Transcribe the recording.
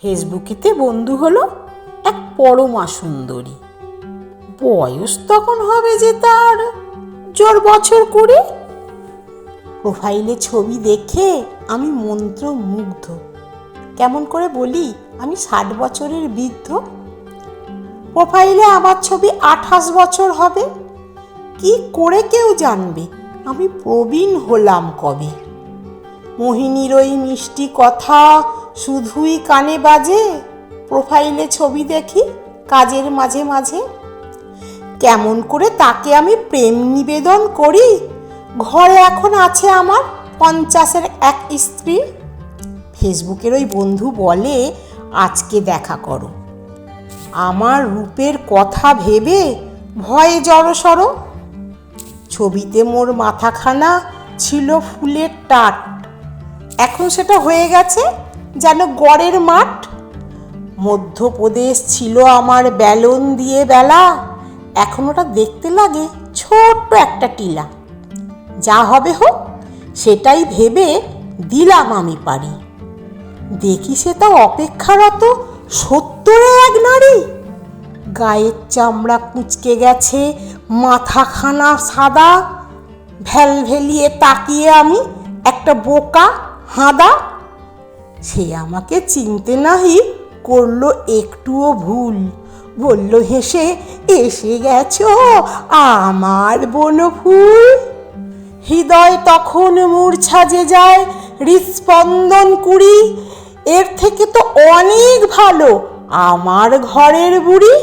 ফেসবুকেতে বন্ধু হলো এক পরমা সুন্দরী। বয়স তখন হবে যে তার জোর বছর 20। প্রোফাইলে ছবি দেখে আমি মন্ত্রমুগ্ধ। কেমন করে বলি আমি 60 বছরের বৃদ্ধ। প্রোফাইলে আমার ছবি 28 বছর হবে। কি করে কেউ জানবে আমি প্রবীণ হলাম কবে। মোহিনীর ওই মিষ্টি কথা শুধুই কানে বাজে। প্রোফাইলে ছবি দেখি কাজের মাঝে মাঝে। কেমন করে তাকে আমি প্রেম নিবেদন করি। ঘরে এখন আছে আমার 50-এর এক স্ত্রী। ফেসবুকের ওই বন্ধু বলে আজকে দেখা করো। আমার রূপের কথা ভেবে ভয়ে জড়সড়। ছবিতে মোর মাথাখানা ছিল ফুলের টাট, এখন সেটা হয়ে গেছে যেন গড়ের মাঠ। মধ্যপ্রদেশ ছিল আমার ব্যালন দিয়ে বেলা, এখন ওটা দেখতে লাগে ছোট্ট একটা টিলা। যা হবে হোক সেটাই ভেবে দিলাম আমি পারি। দেখি সে তো অপেক্ষারত 70-এ এক নারী। গায়ের চামড়া কুঁচকে গেছে, মাথাখানা সাদা। ভ্যালভেলিয়ে তাকিয়ে আমি একটা বোকা হাঁদা। সে আমাকে চিনতে নাহি করলো একটুও ভুল। বলল হেসে এসে গেছো আমার বনফুল। হৃদয় তখন মূর্ছা যে যায়, হৃৎস্পন্দন 20। এর থেকে তো অনেক ভালো আমার ঘরের বুড়ি।